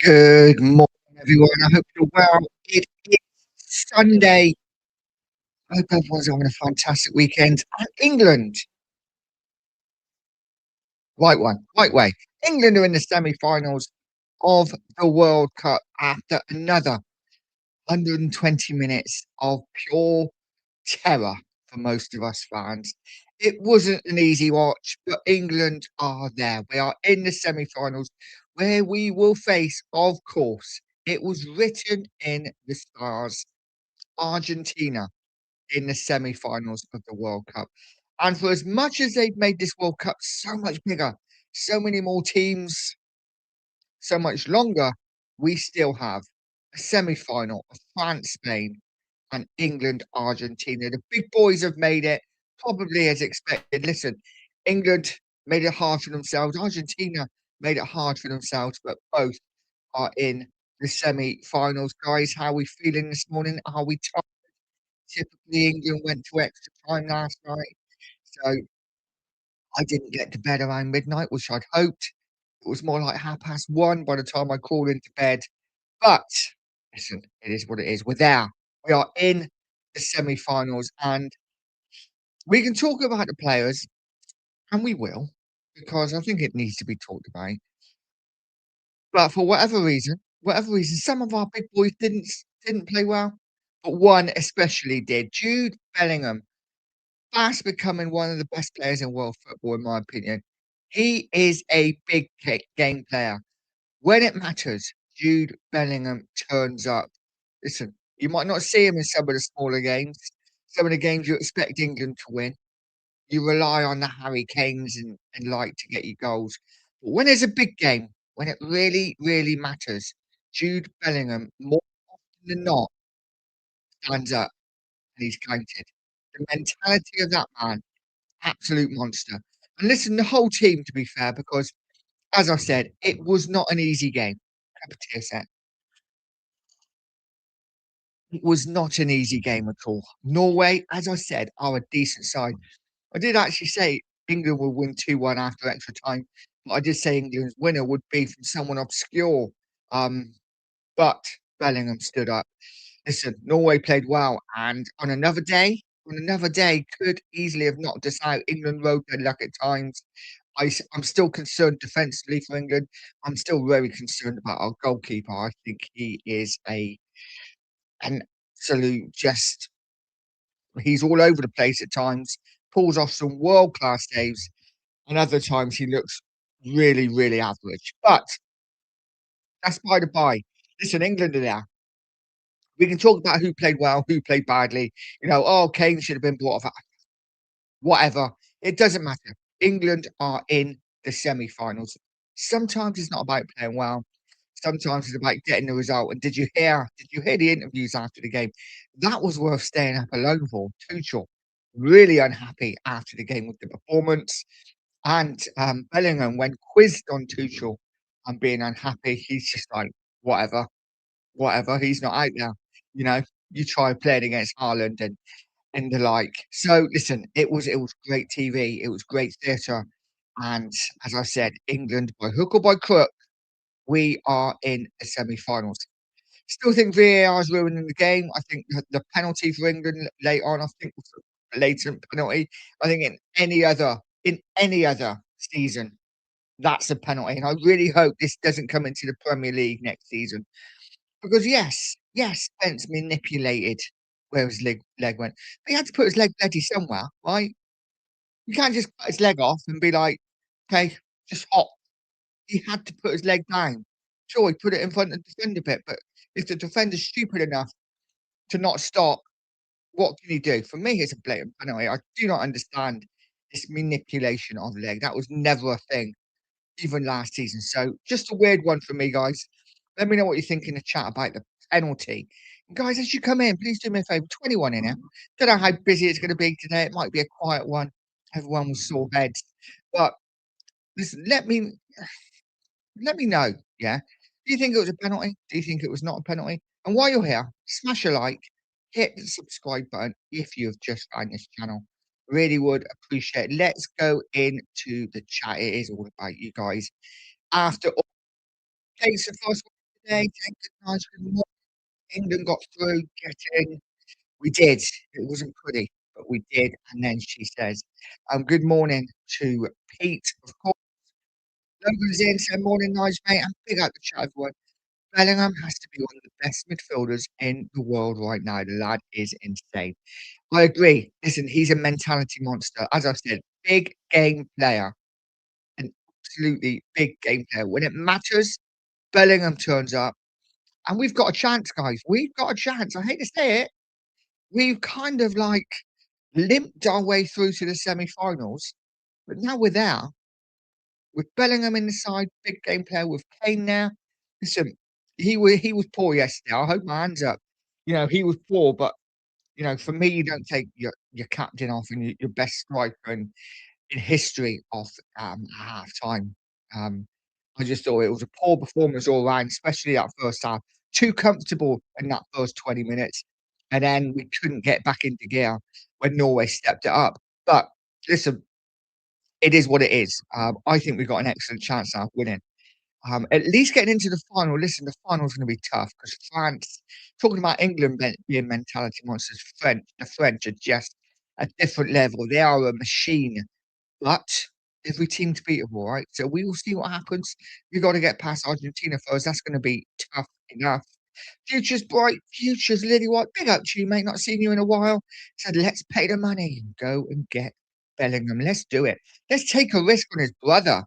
Good morning, everyone. I hope you're well. It is Sunday. I hope everyone's having a fantastic weekend. And England, right one, right way. England are in the semi-finals of the World Cup after another 120 minutes of pure terror for most of us fans. It wasn't an easy watch, but England are there. We are in the semi-finals where we will face, of course, it was written in the stars, Argentina in the semi-finals of the World Cup. And for as much as they've made this World Cup so much bigger, so many more teams, so much longer, we still have a semi-final of France, Spain, and England, Argentina. The big boys have made it, probably as expected. Listen, England made it hard for themselves. Argentina made it hard for themselves, but both are in the semi-finals. Guys, how are we feeling this morning? Are we tired? Typically, England went to extra time last night, so I didn't get to bed around midnight, which I'd hoped. It was more like 1:30 by the time I crawled into bed. But listen, it is what it is. We're there. We are in the semi-finals, and we can talk about the players, and we will, because I think it needs to be talked about. But for whatever reason, some of our big boys didn't play well, but one especially did. Jude Bellingham, fast becoming one of the best players in world football, in my opinion. He is a big game player. When it matters, Jude Bellingham turns up. Listen, you might not see him in some of the smaller games, some of the games you expect England to win. You rely on the Harry Kanes and like to get you goals. But when there's a big game, when it really, really matters, Jude Bellingham, more often than not, stands up and he's counted. The mentality of that man, absolute monster. And listen, the whole team, to be fair, because as I said, it was not an easy game. Cup of tea set. It was not an easy game at all. Norway, as I said, are a decent side. I did actually say England will win 2-1 after extra time, but I did say England's winner would be from someone obscure. Um, but Bellingham stood up. Listen, Norway played well, and on another day, could easily have knocked us out. England rode their luck at times. I'm still concerned defensively for England. I'm still very concerned about our goalkeeper. I think he is an absolute just. He's all over the place at times. Pulls off some world class saves, and other times he looks really, really average. But that's by the by. Listen, England are there. We can talk about who played well, who played badly. Oh, Kane should have been brought off. Whatever. It doesn't matter. England are in the semi-finals. Sometimes it's not about playing well. Sometimes it's about getting the result. And did you hear the interviews after the game? That was worth staying up alone for. Tuchel really unhappy after the game with the performance. And Bellingham, when quizzed on Tuchel and being unhappy, he's just like, whatever, whatever. He's not out there. You know, you try playing against Haaland and the like. So listen, it was great TV, it was great theatre, and as I said, England by hook or by crook, we are in the semi-finals. Still think VAR is ruining the game. I think the penalty for England late on, I think was a blatant penalty. I think in any other season, that's a penalty, and I really hope this doesn't come into the Premier League next season. Because yes, Spence manipulated where his leg went, but he had to put his leg bloody somewhere, right? You can't just cut his leg off and be like, "Okay, just hop." He had to put his leg down. Sure, he put it in front of the defender bit, but if the defender's stupid enough to not stop, what can he do? For me, it's a blatant penalty. I do not understand this manipulation of the leg. That was never a thing, even last season. So just a weird one for me, guys. Let me know what you think in the chat about the penalty. And guys, as you come in, please do me a favour. 21 in here. Don't know how busy it's going to be today. It might be a quiet one. Everyone with sore heads. But listen, let me know. Yeah. Do you think it was a penalty? Do you think it was not a penalty? And while you're here, smash a like, hit the subscribe button if you have just found this channel. Really would appreciate it. Let's go into the chat. It is all about you guys. After all, Kate's the first one day. Thank goodness. Good morning. England got through, getting we did. It wasn't pretty, but we did. And then she says, good morning to Pete. Of course, Logan's in, saying morning, nice mate, and big up the chat, everyone. Bellingham has to be one of the best midfielders in the world right now. The lad is insane. I agree. Listen, he's a mentality monster. As I said, big game player, an absolutely big game player. When it matters, Bellingham turns up, and we've got a chance, guys. We've got a chance. I hate to say it. We've kind of like limped our way through to the semi-finals, but now we're there with Bellingham in the side, big game player with Kane now. Listen, he was poor yesterday. I hope my hands up. He was poor, but for me, you don't take your captain off and your best striker in history off at half time. Um, I just thought it was a poor performance all round, especially that first half. Too comfortable in that first 20 minutes, and then we couldn't get back into gear when Norway stepped it up. But listen, it is what it is. I think we've got an excellent chance now of winning. At least getting into the final. Listen, the final's going to be tough because France. Talking about England being mentality monsters, the French are just a different level. They are a machine, but every team to beat them, all right? So we will see what happens. We've got to get past Argentina first. That's going to be tough enough. Future's bright. Future's lily white. Big up to you, mate. Not seen you in a while. Said, let's pay the money and go and get Bellingham. Let's do it. Let's take a risk on his brother.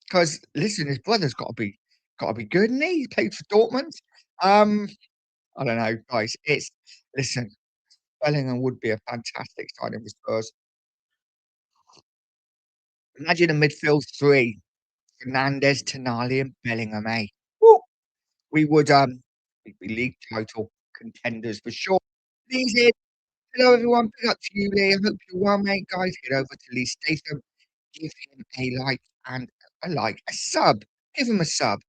Because listen, his brother's got to be good, and he played for Dortmund. Um, I don't know, guys. Listen, Bellingham would be a fantastic signing for Spurs. Imagine a midfield three: Fernandes, Tonali, and Bellingham. Eh? Woo! We would we'd be league title contenders for sure. Lee's in. Hello, everyone. Big up to you, Lee. I hope you're well, mate. Guys, head over to Lee Statham. Give him a like and a sub. Give him a sub.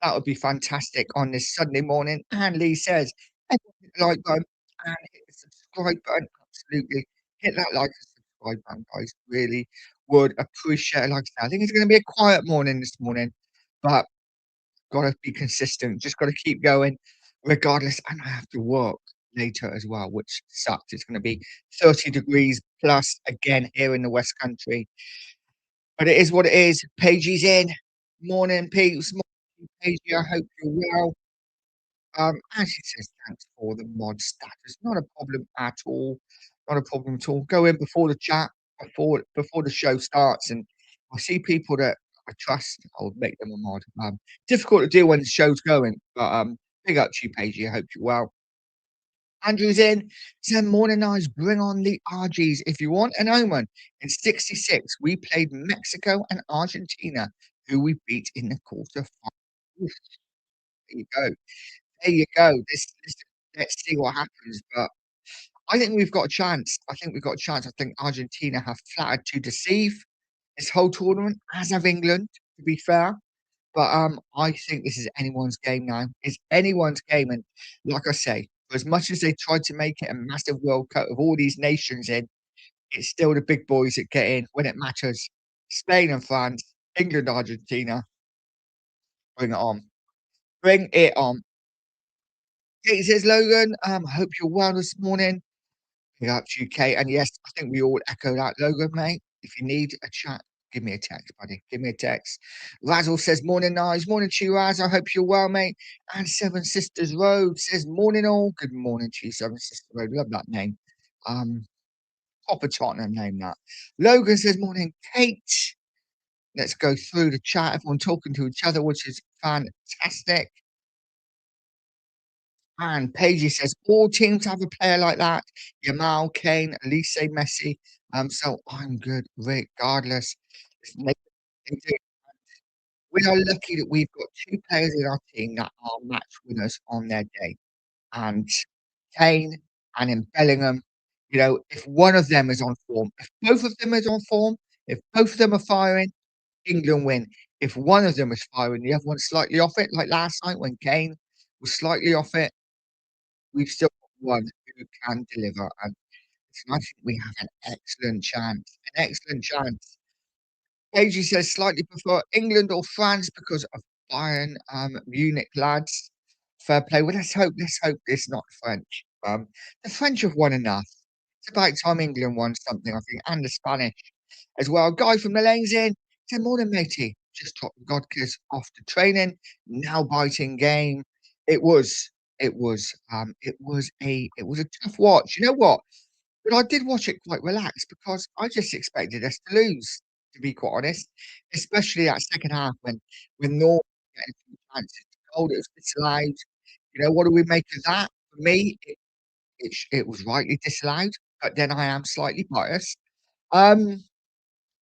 That would be fantastic on this Sunday morning. And Lee says, everyone hit the like button and hit the subscribe button. Absolutely. Hit that like and subscribe button, guys. Really would appreciate it. Like I said, I think it's going to be a quiet morning this morning, but got to be consistent. Just got to keep going regardless. And I have to work later as well, which sucks. It's going to be 30 degrees plus again here in the West Country. But it is what it is. Pagey's in. Morning, Pete. Morning, Pagey. I hope you're well. As she says, thanks for the mod status. Not a problem at all. Not a problem at all. Go in before the chat, before the show starts, and I see people that I trust. I'll make them a mod. Difficult to do when the show's going, but big up to you, Pagey. I hope you're well. Andrew's in. Said morning nights. Bring on the RGs if you want an omen. In '66, we played Mexico and Argentina, who we beat in the quarter final. There you go. There you go. Let's see what happens. But I think we've got a chance. I think we've got a chance. I think Argentina have flattered to deceive this whole tournament, as have England, to be fair. But I think this is anyone's game now. It's anyone's game. And like I say, for as much as they tried to make it a massive World Cup with all these nations in, it's still the big boys that get in when it matters. Spain and France, England, Argentina. Bring it on. Bring it on. Kate says, Logan, hope you're well this morning. Big up to you, Kate. And yes, I think we all echo that, Logan, mate. If you need a chat, give me a text, buddy. Give me a text. Razzle says, morning, nice. Morning to you, Raz. I hope you're well, mate. And Seven Sisters Road says, morning, all. Good morning to you, Seven Sisters Road. Love that name. Proper Tottenham name, that. Logan says, morning, Kate. Let's go through the chat. Everyone talking to each other, which is fantastic. And Pagey says all teams have a player like that. Yamal, Kane, Elise, Messi. So I'm good regardless. They do. We are lucky that we've got two players in our team that are match winners on their day. And Kane and in Bellingham, if one of them is on form, if both of them is on form, if both of them are firing, England win. If one of them is firing, the other one's slightly off it, like last night when Kane was slightly off it, we've still got one who can deliver, and I think we have an excellent chance. An excellent chance. Paige says slightly prefer England or France because of Bayern Munich lads. fair play. Well, let's hope it's not French. The French have won enough. It's about time England won something, I think, and the Spanish as well. Guy from the lanes in. Said, "Morning, matey. Just dropped the Godkiss off to training. Now biting game." It was, it was a tough watch. You know what? But I did watch it quite relaxed because I just expected us to lose, to be quite honest, especially that second half when Norway were getting a few chances to goal, it was disallowed. You know, what do we make of that? For me, it was rightly disallowed, but then I am slightly biased. Um,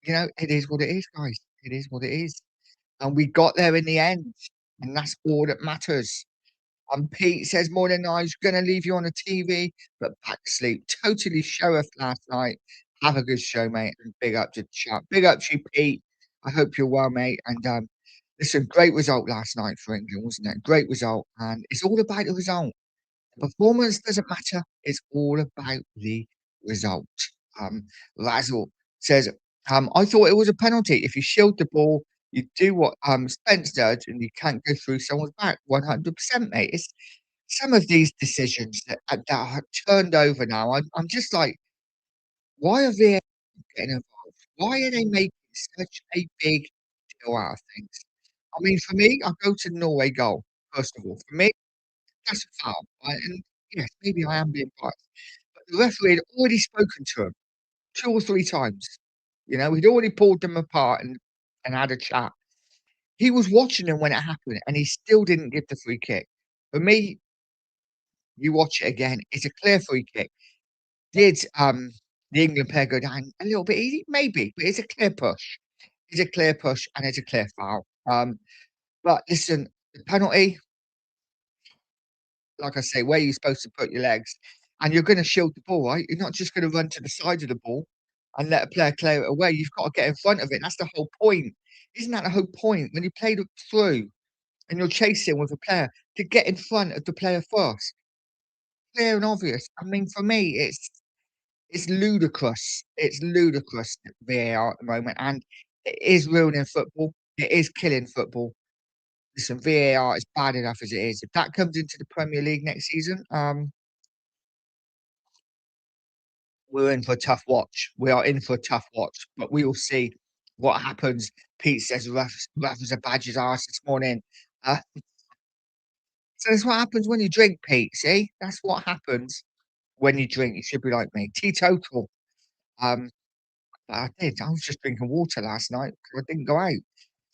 you know, it is what it is, guys. It is what it is, and we got there in the end, and that's all that matters. Pete says, "Morning, Nige. Gonna leave you on the TV, but back to sleep. Totally sheriff last night. Have a good show, mate. And big up to chat. Big up to you, Pete. I hope you're well, mate. And listen, great result last night for England, wasn't it? Great result. And it's all about the result. Performance doesn't matter. It's all about the result. Um, Razzle says, I thought it was a penalty. If you shield the ball, you do what Spence does, and you can't go through someone's back. 100%, mate. It's some of these decisions that are turned over now. I'm just like, why are they getting involved? Why are they making such a big deal out of things? I mean, for me, I go to Norway goal, first of all. For me, that's a foul, right? And yes, maybe I am being biased, but the referee had already spoken to him 2 or 3 times. You know, he'd already pulled them apart and had a chat. He was watching them when it happened, and he still didn't give the free kick. For me, you watch it again, it's a clear free kick. Did, the England player go down a little bit easy? Maybe, but it's a clear push. It's a clear push, and it's a clear foul. But listen, the penalty, like I say, where you're supposed to put your legs, and you're gonna shield the ball, right? You're not just gonna run to the side of the ball and let a player clear it away. You've got to get in front of it. That's the whole point. Isn't that the whole point? When you play it through and you're chasing with a player, to get in front of the player first. Clear and obvious. I mean, for me, it's ludicrous. It's ludicrous, VAR at the moment, and it is ruining football. It is killing football. Listen, VAR is bad enough as it is. If that comes into the Premier League next season, we're in for a tough watch. We are in for a tough watch, but we will see what happens. Pete says ref is a badger's arse this morning. Uh, so that's what happens when you drink, Pete. See, that's what happens when you drink. You should be like me, teetotal. Um, but I did. I was just drinking water last night because I didn't go out.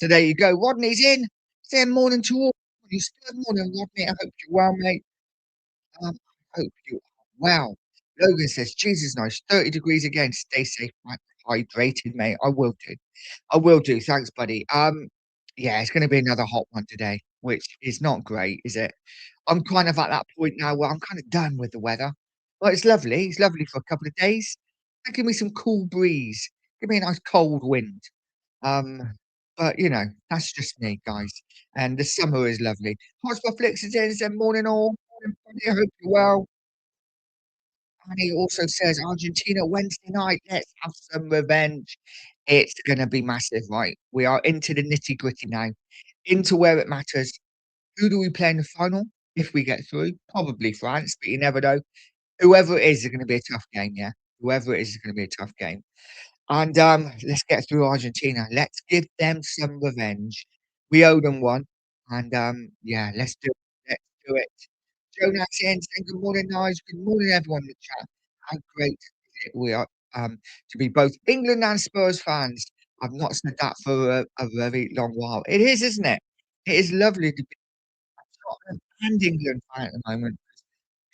So there you go. Rodney's in. Say morning to all. You still morning, Rodney. I hope you're well, mate. Hope you are well. Logan says, Jesus, nice. 30 degrees again. Stay safe, and hydrated, mate. I will do. I will do. Thanks, buddy. Yeah, it's going to be another hot one today, which is not great, is it? I'm kind of at that point now where I'm kind of done with the weather. But it's lovely. It's lovely for a couple of days. And give me some cool breeze. Give me a nice cold wind. Um, but you know, that's just me, guys. And the summer is lovely. Hotspot Flicks is in. Said morning all. Morning, buddy. I hope you're well. And he also says Argentina Wednesday night. Let's have some revenge. It's gonna be massive, right? We are into the nitty-gritty now, into where it matters. Who do we play in the final if we get through? Probably France, but you never know. Whoever it is gonna be a tough game, yeah. Whoever it is gonna be a tough game. And let's get through Argentina. Let's give them some revenge. We owe them one. And yeah, let's do it. Let's do it. Jonas in saying good morning, guys. Good morning, everyone in the chat. How great is it we are to be both England and Spurs fans. I've not said that for a very long while. It is, isn't it? It is lovely to be a Scotland and England fan at the moment.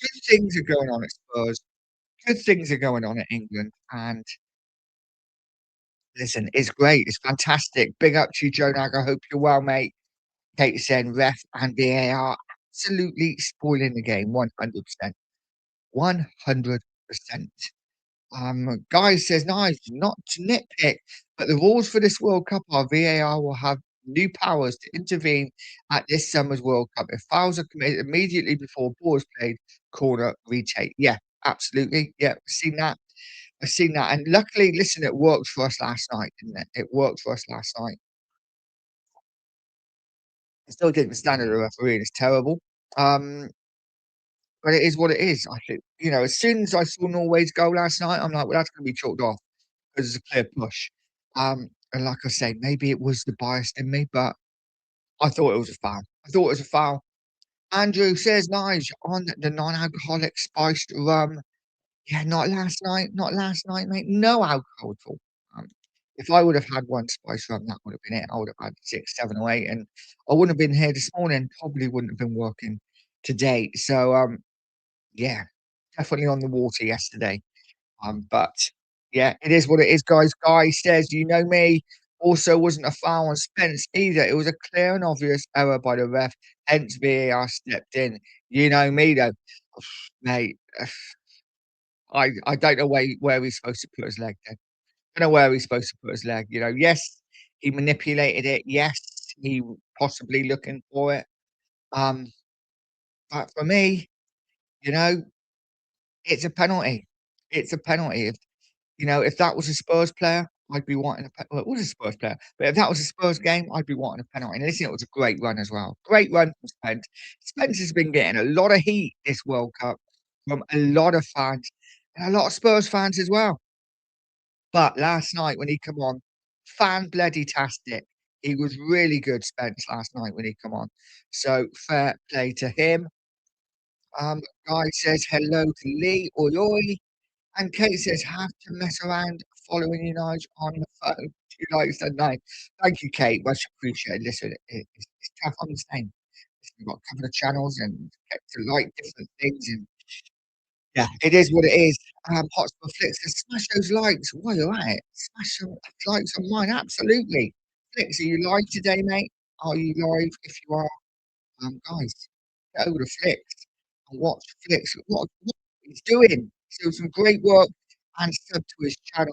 Good things are going on at Spurs. Good things are going on at England. And listen, it's great. It's fantastic. Big up to you, Joe Nag. I hope you're well, mate. Kate saying ref and VAR absolutely spoiling the game 100%. 100%. Guy says, nice, not to nitpick, but the rules for this World Cup are VAR will have new powers to intervene at this summer's World Cup. If fouls are committed immediately before ball is played, corner retake. Yeah, absolutely. Yeah, I've seen that. I've seen that. And luckily, listen, it worked for us last night, didn't it? It worked for us last night. I still think the standard of the refereeing is terrible. Um, but it is what it is. I think, as soon as I saw Norway's goal last night, I'm like, well, that's going to be chalked off because it's a clear push. And like I say, maybe it was the bias in me, but I thought it was a foul. I thought it was a foul. Andrew says, Nige, on the non-alcoholic spiced rum. Yeah, not last night. Not last night, mate. No alcohol at all. Um, if I would have had one spiced rum, that would have been it. I would have had 6, 7, or 8, and I wouldn't have been here this morning. Probably wouldn't have been working today. So, yeah, definitely on the water yesterday. But yeah, it is what it is, guys. Guy says, "You know me." Also, wasn't a foul on Spence either. It was a clear and obvious error by the ref. Hence, VAR stepped in. You know me though, mate. I don't know where he's supposed to put his leg. Then I don't know where he's supposed to put his leg. Yes, he manipulated it. Yes, he possibly looking for it. Um, but for me, you know, it's a penalty. It's a penalty. If that was a Spurs player, I'd be wanting a well, it was a Spurs player, but if that was a Spurs game, I'd be wanting a penalty. And listen, it was a great run as well. Great run from Spence. Spence has been getting a lot of heat this World Cup from a lot of fans and a lot of Spurs fans as well. But last night when he come on, fan bloody tastic. He was really good, Spence, last night when he come on. So fair play to him. Guy says hello to Lee. Oi oi. And Kate says, have to mess around following you guys on the phone. She likes that name. Thank you, Kate. Much appreciated. Listen, it's tough on the same. We've got a couple of channels and get to like different things. And yeah, it is what it is. Hotspur Flicks says, smash those likes while you're at it. Smash some likes on mine. Absolutely. Flicks, are you live today, mate? Are you live? If you are, guys, get over to Flicks and watch Flicks. What he's doing. So some great work and sub to his channel.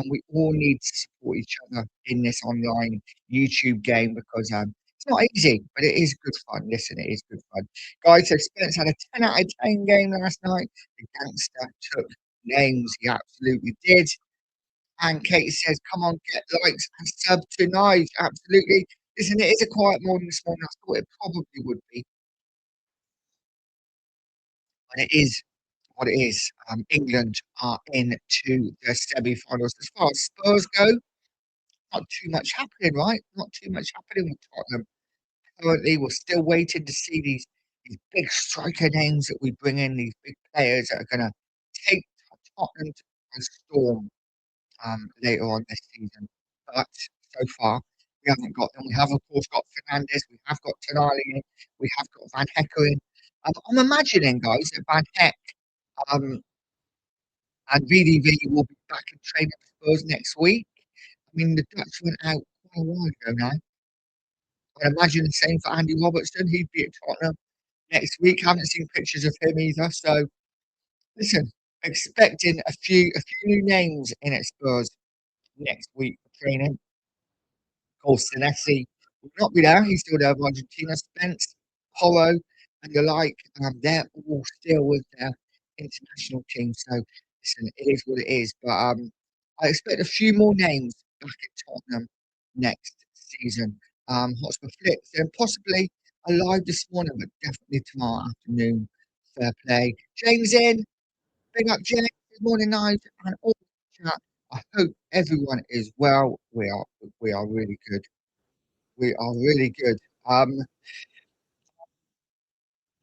We all need to support each other in this online YouTube game because it's not easy, but it is good fun. Listen, it is good fun. Guys, so Spence had a 10 out of 10 game last night. The gangster took names. He absolutely did. And Kate says, come on, get likes and sub tonight. Absolutely. Listen, it is a quiet morning this morning. I thought it probably would be, but it is what it is. England are into the semi-finals. As far as Spurs go, not too much happening, right? Not too much happening with Tottenham. Currently, we're still waiting to see these big striker names that we bring in, these big players that are going to take Tottenham to storm later on this season. But so far, we haven't got them. We have, of course, got Fernandes. We have got Tonali. We have got Van Hecker in. I'm imagining, guys, that Van Heck um, and VDV will be back in training for Spurs next week. I mean, the Dutch went out quite a while ago now. I imagine the same for Andy Robertson. He'd be at Tottenham next week. Haven't seen pictures of him either. So listen, expecting a few new names in at Spurs next week for training. Of course, Senesi will not be there. He's still there with Argentina. Spence, Polo, and the like. They're all still with their international team. So listen, it is what it is. But I expect a few more names back at Tottenham next season. Hotspur Flicks and possibly alive this morning, but definitely tomorrow afternoon. Fair play. James in. Big up, James. Good morning, night, and all the chat. I hope everyone is well. We are really good. We are really good.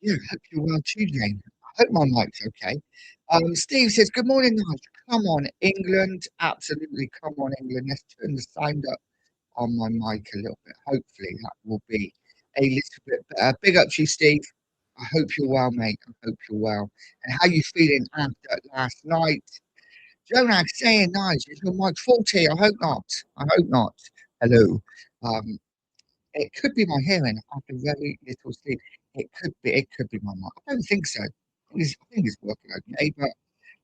Yeah, hope you're well too, Jane. I hope my mic's okay. Steve says, good morning, Nigel. Come on, England. Absolutely, come on, England. Let's turn the sound up on my mic a little bit. Hopefully, that will be a little bit better. Big up to you, Steve. I hope you're well, mate. I hope you're well. And how you feeling after last night? Jonah saying, nice. Is your mic faulty? I hope not. I hope not. Hello. Um, it could be my hearing after very little sleep. It could be my mic. I don't think so. I think it's working okay, but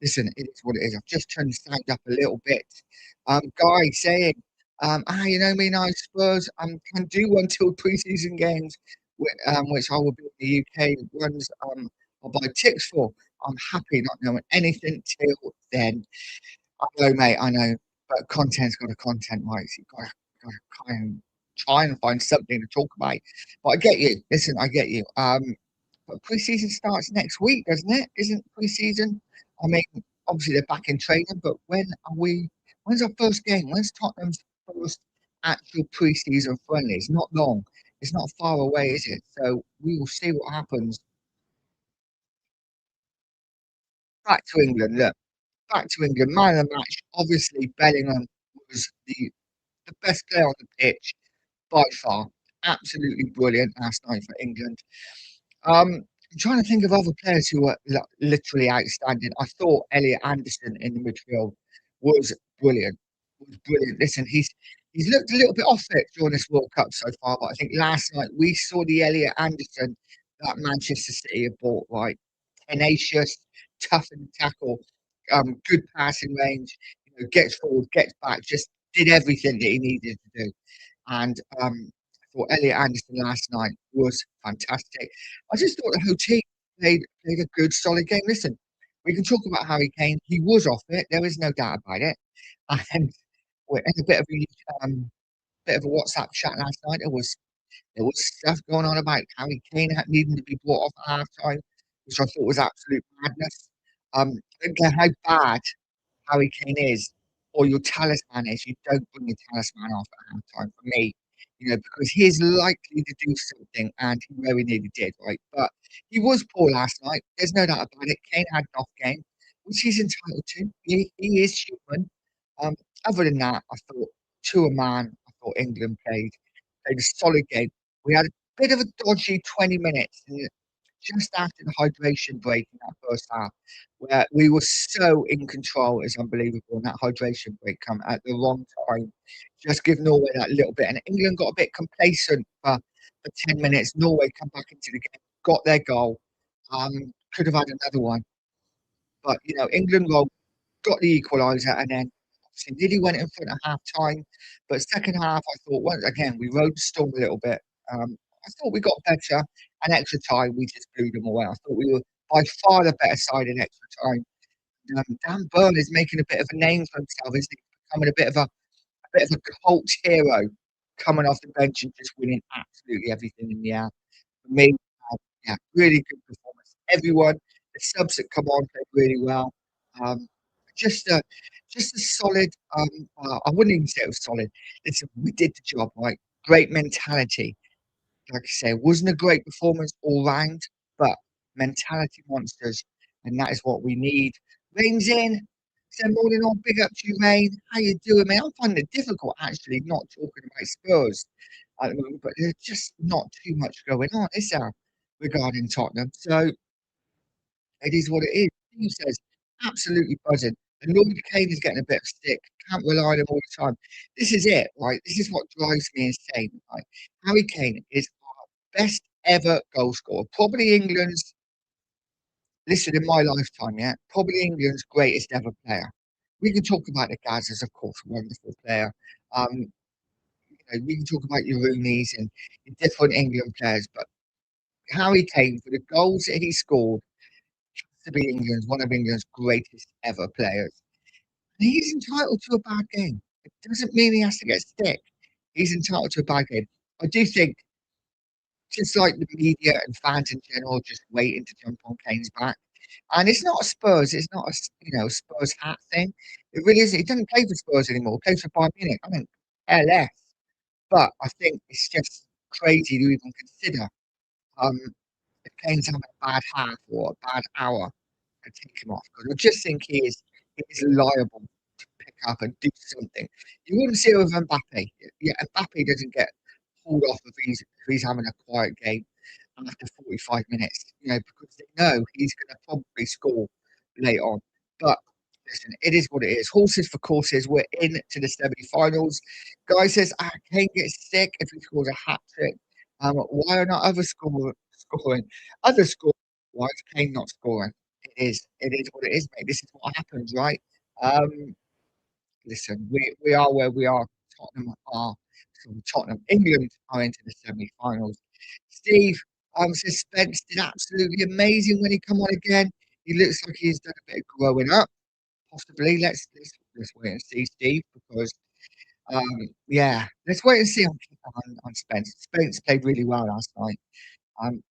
listen, it is what it is. I've just turned the sound up a little bit. Guy saying, you know me now, Spurs, can do one till pre-season games, which I will be in the UK ones I'll buy tickets for. I'm happy not knowing anything till then. I know, mate, I know, but content's got a content, right? So you've got to kind of try and find something to talk about. But I get you. Listen, I get you. But pre-season starts next week, doesn't it? Isn't pre-season? I mean, obviously they're back in training, but when's our first game? When's Tottenham's first actual pre-season friendly? It's not long. It's not far away, is it? So we will see what happens. Back to England, look. Back to England. Man of the match, obviously Bellingham was the best player on the pitch by far. Absolutely brilliant last night for England. I'm trying to think of other players who were literally outstanding. I thought Elliot Anderson in the midfield was brilliant. Was brilliant. Listen, he's looked a little bit off it during this World Cup so far, but I think last night we saw the Elliot Anderson that Manchester City have bought right. Tenacious, tough in the tackle, good passing range, gets forward, gets back, just did everything that he needed to do. And I thought Elliot Anderson last night was fantastic. I just thought the whole team played a good, solid game. Listen, we can talk about Harry Kane. He was off it. There is no doubt about it. And we had a bit of a WhatsApp chat last night. There was stuff going on about Harry Kane needing to be brought off at half time, which I thought was absolute madness. I don't care how bad Harry Kane is, or your talisman is, you don't bring your talisman off at halftime for me, because he is likely to do something, and he very nearly did, right? But he was poor last night. There's no doubt about it. Kane had an off game, which he's entitled to. He is human. Um, Other than that, I thought to a man, I thought England played a solid game. We had a bit of a dodgy 20 minutes just after the hydration break in that first half, where we were so in control, it's unbelievable. And that hydration break come at the wrong time, just give Norway that little bit. And England got a bit complacent for 10 minutes. Norway come back into the game, got their goal, could have had another one. But, England got the equaliser, and then obviously nearly went in front at half time. But second half, I thought, once again, we rode the storm a little bit. I thought we got better, and extra time, we just blew them away. I thought we were by far the better side in extra time. Dan Burn is making a bit of a name for himself. He's becoming a bit of a cult hero, coming off the bench and just winning absolutely everything in the air. For me, yeah, really good performance. Everyone, the subs that come on played really well. Um, just a just a solid. I wouldn't even say it was solid. Listen, we did the job right. Great mentality. Like I say, it wasn't a great performance all round, but mentality monsters, and that is what we need. Rain's in. So morning on, big up to you, Rain. How you doing, mate? I'm finding it difficult actually not talking about Spurs at the moment, but there's just not too much going on, is there, regarding Tottenham? So it is what it is. Steve says, absolutely buzzing. And Lloyd Kane is getting a bit of stick. Can't rely on him all the time. This is it, right? This is what drives me insane, right? Harry Kane is our best ever goal scorer. Probably England's, listen, in my lifetime, yeah, probably England's greatest ever player. We can talk about the Gazas, of course, wonderful player. Um, we can talk about your Rooneys and your different England players, but Harry Kane, for the goals that he scored, to be one of England's greatest ever players. And he's entitled to a bad game. It doesn't mean he has to get stick. He's entitled to a bad game. I do think, just like the media and fans in general, just waiting to jump on Kane's back. And it's not a Spurs. It's not a Spurs hat thing. It really isn't. He doesn't play for Spurs anymore. He plays for Bayern Munich. I mean, LS. But I think it's just crazy to even consider. Um, if Kane's having a bad half or a bad hour, to take him off because I just think he is liable to pick up and do something. You wouldn't see it with Mbappe. Yeah, Mbappe doesn't get pulled off if he's having a quiet game after 45 minutes, because they know he's going to probably score late on. But listen, it is what it is. Horses for courses. We're into the semi-finals. Guy says, Kane gets sick if he scores a hat trick. Why are not others scoring? Others score. Why is Kane not scoring? It is what it is, mate. This is what happens, right? Um, Listen, we are where we are. Tottenham are. Tottenham, England are into the semi-finals. Steve, says Spence did absolutely amazing when he come on again. He looks like he's done a bit of growing up, possibly. Let's wait and see, Steve, because yeah, let's wait and see on Spence. Spence played really well last night.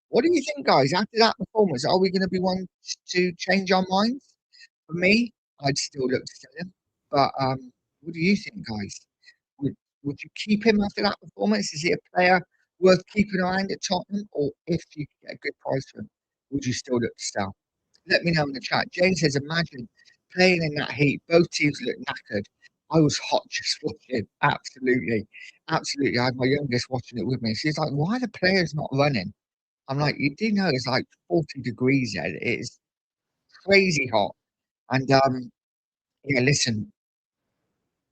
What do you think, guys? After that performance, are we going to be one to change our minds? For me, I'd still look to sell him. But what do you think, guys? Would would you keep him after that performance? Is he a player worth keeping around at Tottenham, or if you could get a good price for him, would you still look to sell? Let me know in the chat. James says, imagine playing in that heat. Both teams look knackered. I was hot just watching. Absolutely. Absolutely. I had my youngest watching it with me. She's like, why are the players not running? I'm like, you do know it's like 40 degrees there. It is crazy hot. And yeah, listen,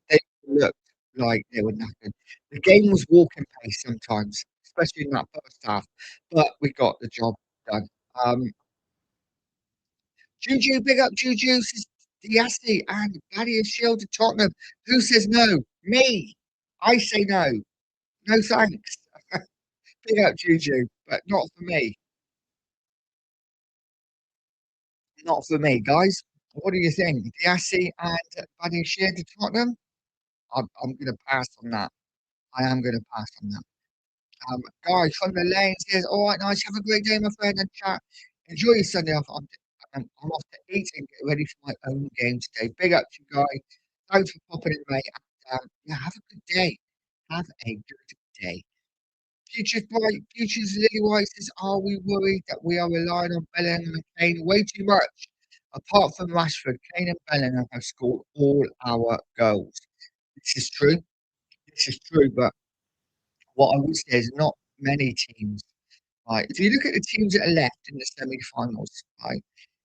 they looked like they were knackered. The game was walking pace sometimes, especially in that first half, but we got the job done. Juju, big up Juju, says Diasti and Paddy is Shield to Tottenham. Who says no? Me. I say no. No thanks. Big up Juju, but not for me. Not for me, guys. What do you think? Diasti and Paddy Shield to Tottenham? I'm going to pass on that. I am going to pass on that. Guys from the lane says, all right, nice. Have a great day, my friend, and chat. Enjoy your Sunday off. I'm off to eat and get ready for my own game today. Big up to you guys. Thanks for popping in, mate. And, yeah, have a good day. Have a good day. Futures bright, futures Lily White says, are we worried that we are relying on Bellingham and Kane way too much? Apart from Rashford, Kane and Bellingham have scored all our goals. This is true. This is true, but what I would say is not many teams. Right. If you look at the teams that are left in the semi-finals, right,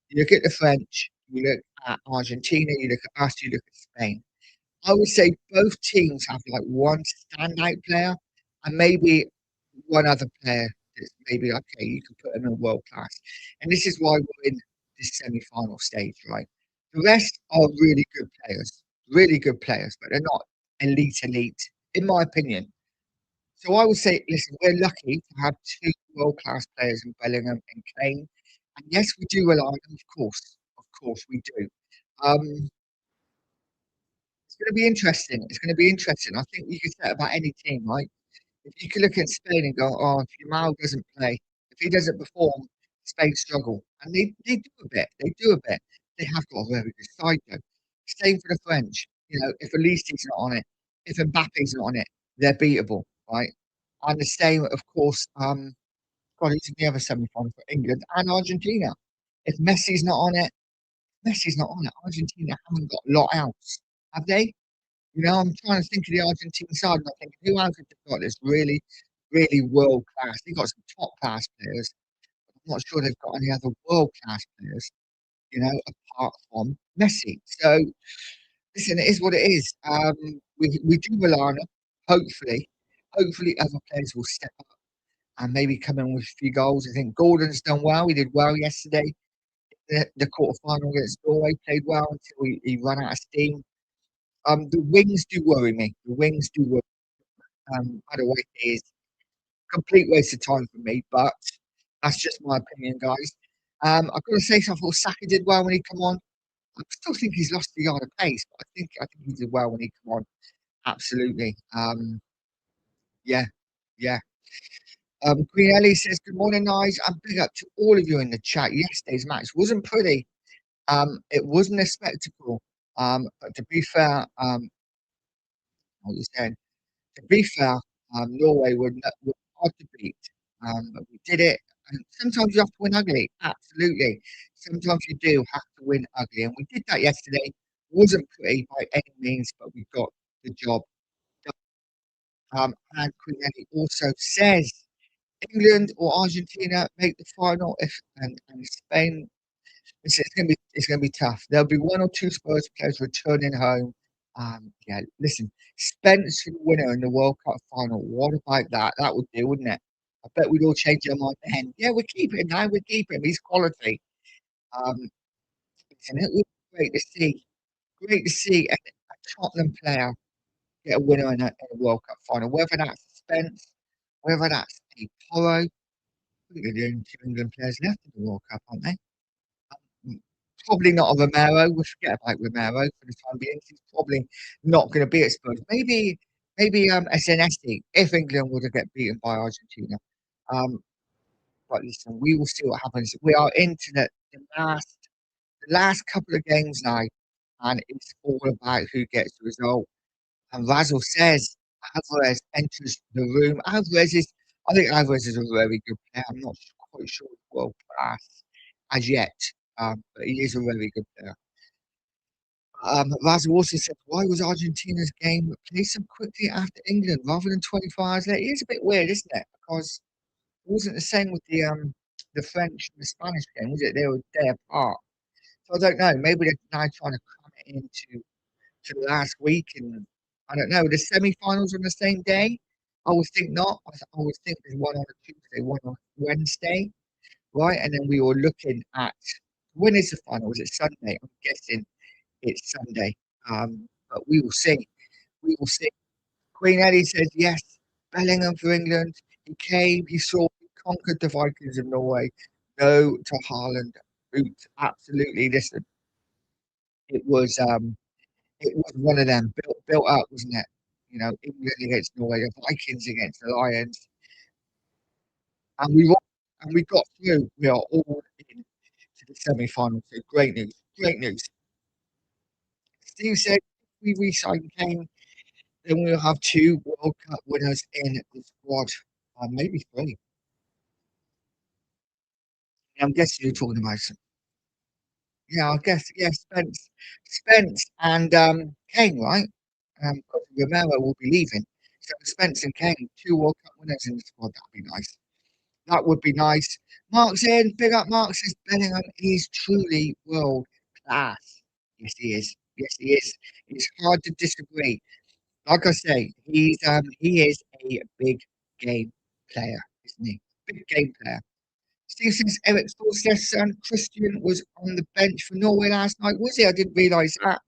you look at the French, you look at Argentina, you look at us, you look at Spain. I would say both teams have like one standout player and maybe one other player that's maybe okay, you can put them in world class. And this is why we're in this semi-final stage, right? The rest are really good players, but they're not elite, in my opinion. So I would say, listen, we're lucky to have two world-class players in Bellingham and Kane. And yes, we do rely on them, of course we do. Um, it's going to be interesting. It's going to be interesting. I think you could say about any team, right? If you could look at Spain and go, oh, if Yamal doesn't play, if he doesn't perform, Spain struggle. And they do a bit. They do a bit. They have got a very good side, though. Same for the French. You know, if Elise's not on it, if Mbappe's not on it, they're beatable, right? And the same, of course, God, who's in the other semi-final for England and Argentina? If Messi's not on it, Messi's not on it. Argentina haven't got a lot else, have they? You know, I'm trying to think of the Argentine side, and I think who else have they got that's really world class? They've got some top class players. I'm not sure they've got any other world class players, you know, apart from Messi. So listen, it is what it is. We do rely on them. Hopefully, hopefully other players will step up and maybe come in with a few goals. I think Gordon's done well. He did well yesterday. The quarter final against Norway played well until he ran out of steam. The wings do worry me. The wings do worry. By the way, it is a complete waste of time for me, but that's just my opinion, guys. I've got to say, so I thought Saka did well when he come on. I still think he's lost a yard of pace, but I think he did well when he come on. Absolutely. Yeah, yeah. Queen Ellie says, good morning, guys. I'm big up to all of you in the chat. Yesterday's match wasn't pretty. It wasn't a spectacle. But to be fair, what you saying? To be fair, Norway were hard to beat. But we did it. And sometimes you have to win ugly. Absolutely. Sometimes you do have to win ugly. And we did that yesterday. Wasn't pretty by any means, but we got the job done. And Queen Ellie also says England or Argentina make the final if and Spain. It's gonna be tough. There'll be one or two Spurs players returning home. Yeah, listen, Spence for the winner in the World Cup final. What about that? That would do, wouldn't it? I bet we'd all change our mind then. Yeah, we're keeping him now. We're keeping him. He's quality. Um, listen, it would be great to see a Tottenham player get a winner in a World Cup final. Whether that's Spence, whether that's a Porro. I think they're the only two England players left in the World Cup, aren't they? Mm, probably not a Romero. We'll forget about Romero for the time being. He's probably not going to be at Spurs. Maybe SNSD if England were to get beaten by Argentina. Um, but listen, we will see what happens. We are into the last couple of games now, and it's all about who gets the result. And Razzle says Alvarez enters the room. I think Alvarez is a very good player. I'm not quite sure he's world class as yet, but he is a very good player. Razzle also said, why was Argentina's game played so quickly after England rather than 24 hours later? It is a bit weird, isn't it? Because it wasn't the same with the French and the Spanish game, was it? They were a day apart. So I don't know. Maybe they're now trying to cram it into the last week, and I don't know. The semi-finals on the same day? I would think not. I would think there's one on a Tuesday, one on Wednesday, right? And then we were looking at when is the final? Is it Sunday? I'm guessing it's Sunday. But we will see. We will see. Queen Ellie says yes. Bellingham for England. He came. He saw. He conquered the Vikings of Norway. No to Haaland. Boot. Absolutely. Listen, it was um it was one of them built up, wasn't it? England against Norway, the Vikings against the Lions, and we got through. We are all in to the semi-final. So great news, great news. Steve said if we re-sign Kane, then we'll have two World Cup winners in the squad, maybe three. I'm guessing you're talking about some. Yeah, I guess yeah, Spence and Kane, right? 'Cause Romero will be leaving. So Spence and Kane, two World Cup winners in the squad. That'd be nice. That would be nice. Mark's in. Big up, Mark says Bellingham is truly world class. Yes, he is. Yes, he is. It's hard to disagree. Like I say, he is a big game player, isn't he? Big game player. Steve says Eric Forster's son Christian was on the bench for Norway last night. Was he? I didn't realise that.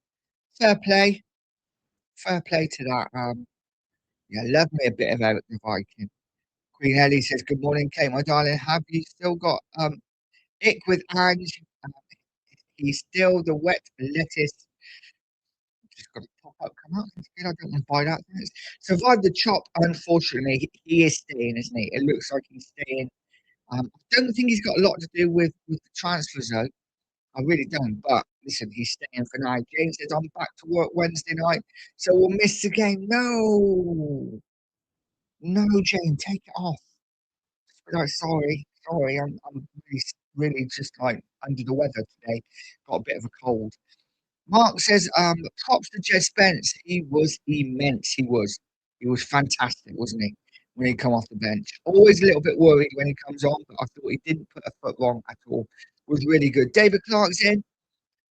Fair play. Fair play to that. Yeah, love me a bit of Eric the Viking. Queen Ellie says, good morning, Kate, my darling. Have you still got ick with Ange? He's still the wet lettuce. Just got a pop up come out. That's good. I don't want to buy that. Thanks. Survived the chop. Unfortunately, he is staying, isn't he? It looks like he's staying. I don't think he's got a lot to do with the transfers, though. I really don't. But listen, he's staying for now. James says, I'm back to work Wednesday night, so we'll miss the game. No, no, Jane, take it off. No, sorry. I'm really just like under the weather today. Got a bit of a cold. Mark says, props to Jed Spence. He was immense. He was fantastic, wasn't he? When he come off the bench. Always a little bit worried when he comes on, but I thought he didn't put a foot wrong at all. Was really good. David Clark's in.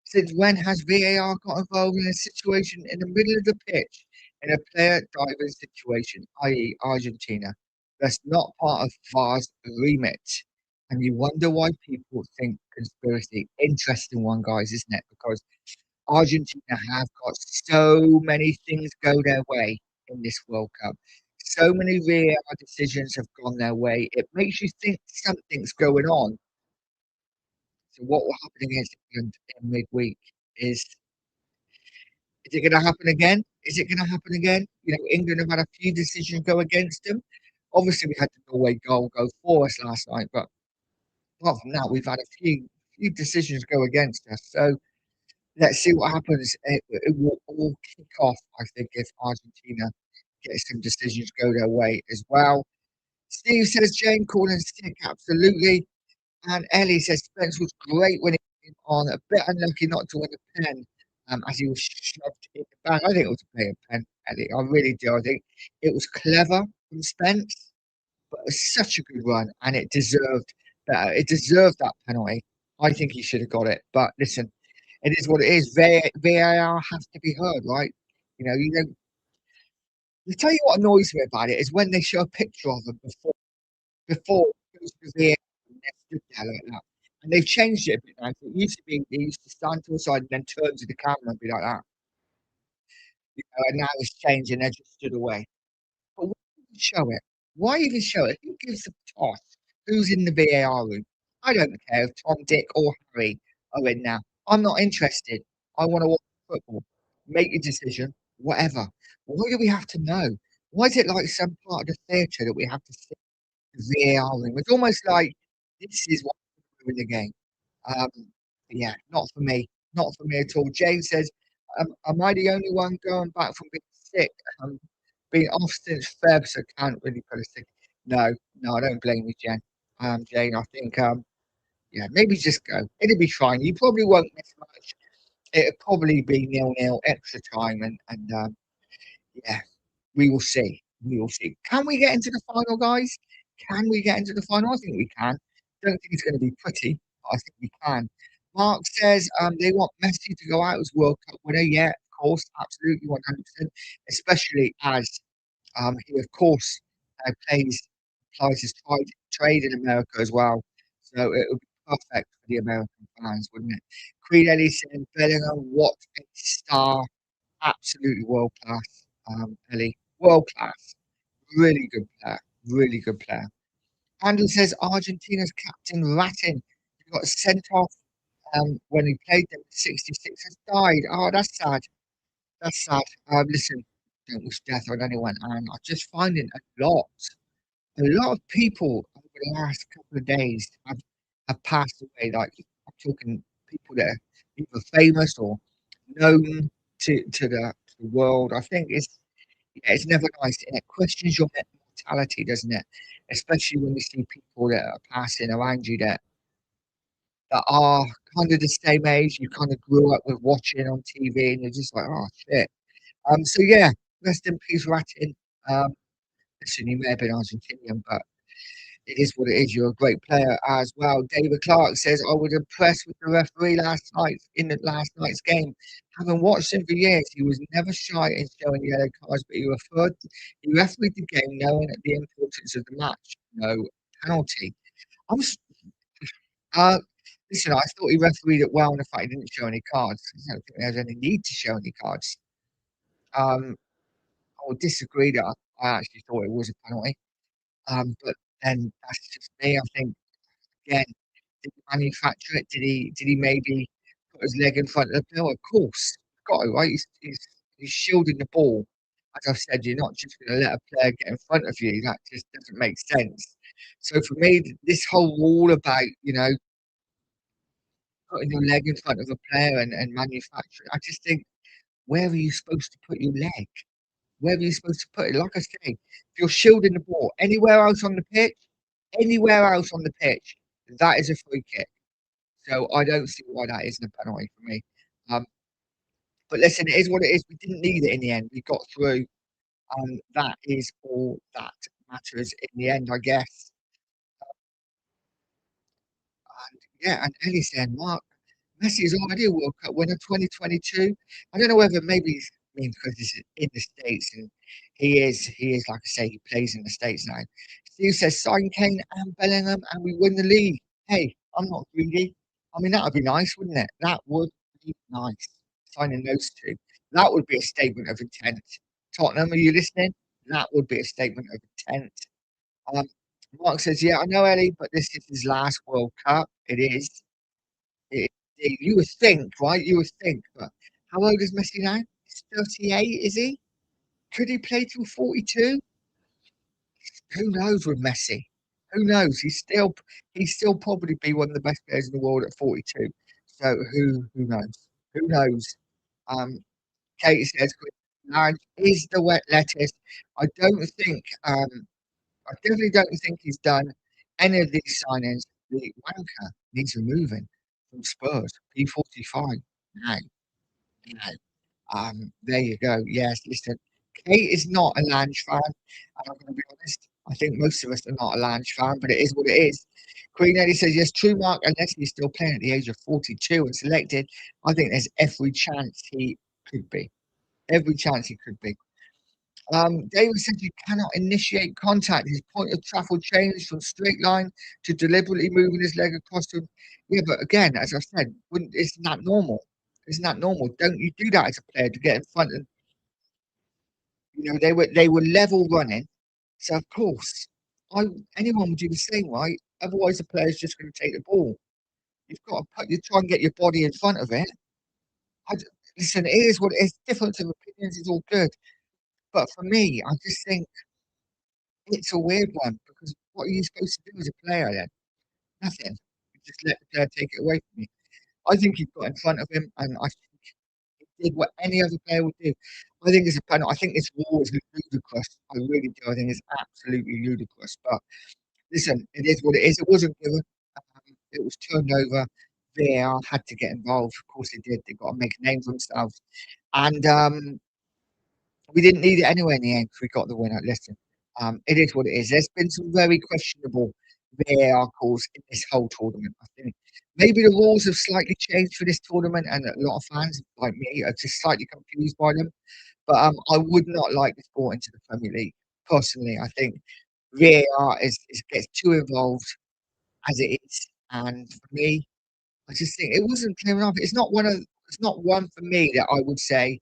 Since when has VAR got involved in a situation in the middle of the pitch in a player diving situation, i.e., Argentina? That's not part of VAR's remit. And you wonder why people think conspiracy. Interesting one, guys, isn't it? Because Argentina have got so many things go their way in this World Cup. So many VAR decisions have gone their way. It makes you think something's going on. So what will happen against England in midweek is is it going to happen again? Is it going to happen again? England have had a few decisions go against them. Obviously, we had the Norway goal go for us last night, but apart from that, we've had a few decisions go against us. So let's see what happens. It will all kick off, I think, if Argentina get some decisions go their way as well. Steve says Jane calling sick, absolutely. And Ellie says Spence was great when he came on, a bit unlucky not to win a pen as he was shoved in the back. I think it was a player pen, Ellie. I really do. I think it was clever from Spence, but it was such a good run and it deserved better. It deserved that penalty. I think he should have got it. But listen, it is what it is. VAR has to be heard, right? You know, to tell you what annoys me about it is when they show a picture of them before it goes to VAR and they're stood there like that. And they've changed it a bit now. So it used to be they used to stand to the side and then turn to the camera and be like that. And now it's changed and they're just stood away. But why even show it? Why even show it? Who gives a toss? Who's in the VAR room? I don't care if Tom, Dick, or Harry are in now. I'm not interested. I want to watch football. Make your decision, whatever. Why do we have to know? Why is it like some part of the theatre that we have to sit in the VAR room? It's almost like This is what ruined the game. Um, yeah, not for me. Not for me at all. Jane says, am I the only one going back from being sick? Been off since Feb, so can't really put a stick. No, no, I don't blame you, Jane, I think, yeah, maybe just go. It'll be fine. You probably won't miss much. It'll probably be nil-nil extra time, and yeah, we will see. We will see. Can we get into the final, guys? Can we get into the final? I think we can. Don't think it's going to be pretty, but I think we can. Mark says they want Messi to go out as World Cup winner. Yeah, of course, absolutely, 100%. Especially as he, of course, applies his trade in America as well. So it would be perfect for the American fans, wouldn't it? Creed Ellie saying Bellingham, what a star! Absolutely world class, Ellie. World class. Really good player. Really good player. Andrew says Argentina's captain Ratin got sent off when he played them. 66 has died. Oh, that's sad. That's sad. Listen, don't wish death on anyone, and I just find it a lot of people over the last couple of days have passed away. Like I'm talking people that are either famous or known to the world. I think yeah, it's never nice. And it questions your mortality, doesn't it? Especially when you see people that are passing around you that are kind of the same age you kind of grew up with watching on TV, and you're just like, oh shit. So yeah, rest in peace, Ratin. Um, listen, you may have been Argentinian, but it is what it is. You're a great player as well. David Clark says, I was impressed with the referee last night in the last night's game. Having watched him for years, he was never shy in showing yellow cards, but he refereed the game knowing the importance of the match. No penalty. I'm s- uh, listen, I thought he refereed it well in the fact he didn't show any cards. I don't think there's any need to show any cards. Um, I would disagree that I actually thought it was a penalty. But then that's just me. I think again, did he manufacture it? Did he maybe put his leg in front of the bill? Of course, got to, right? He's shielding the ball. As I've said, you're not just going to let a player get in front of you. That just doesn't make sense. So for me, this whole rule about putting your leg in front of a player and manufacturing, I just think where are you supposed to put your leg? Where are you supposed to put it? Like I say, if you're shielding the ball anywhere else on the pitch, that is a free kick. So I don't see why that isn't a penalty for me. Um, but listen, it is what it is. We didn't need it in the end. We got through, and that is all that matters in the end, I guess. And yeah, and Ellie said, Mark, Messi is already a World Cup winner 2022. I don't know whether maybe it's because he's in the States and he is like I say, he plays in the States now. Steve says sign Kane and Bellingham and we win the league. Hey, I'm not greedy. I mean that would be nice, wouldn't it? That would be nice. Signing those two. That would be a statement of intent. Tottenham, are you listening? That would be a statement of intent. Um, Mark says, yeah, I know Ellie, but this is his last World Cup. It is. You would think, right? You would think, but how old is Messi now? He's 38, is he? Could he play till 42? Who knows with Messi? Who knows? He's still probably be one of the best players in the world at 42. So who knows? Who knows? Um, Katie says, "Large is the wet lettuce." I don't think. I definitely don't think he's done any of these signings. The wanker needs removing from Spurs. P45 now. No. There you go. Yes, listen, Kate is not a Lange fan, and I'm going to be honest. I think most of us are not a Lange fan, but it is what it is. Queen Eddie says, yes, true, Mark, unless he's still playing at the age of 42 and selected, I think there's every chance he could be. Every chance he could be. David said you cannot initiate contact. His point of travel changed from straight line to deliberately moving his leg across to him. Yeah, but again, as I said, isn't that normal? Isn't that normal? Don't you do that as a player to get in front of they were level running. So of course, I anyone would do the same, right? Otherwise the player's just gonna take the ball. You've got to you try and get your body in front of it. I, d- listen, it is what it is. Difference of opinions is all good. But for me, I just think it's a weird one because what are you supposed to do as a player then? nothing. He just let the player take it away from you. I think he got in front of him, and I think he did what any other player would do. I think it's a penalty. I think this rule is ludicrous. I really do. I think it's absolutely ludicrous. But listen, it is what it is. It wasn't given. It was turned over. VAR had to get involved. Of course, they did. They've got to make a name for themselves. And we didn't need it anyway in the end because we got the winner. Listen, it is what it is. There's been some very questionable VAR calls in this whole tournament. I think maybe the rules have slightly changed for this tournament, and a lot of fans like me are just slightly confused by them. But I would not like this brought into the Premier League. Personally, I think VAR is gets too involved as it is, and for me, I just think it wasn't clear enough. It's not one for me that I would say,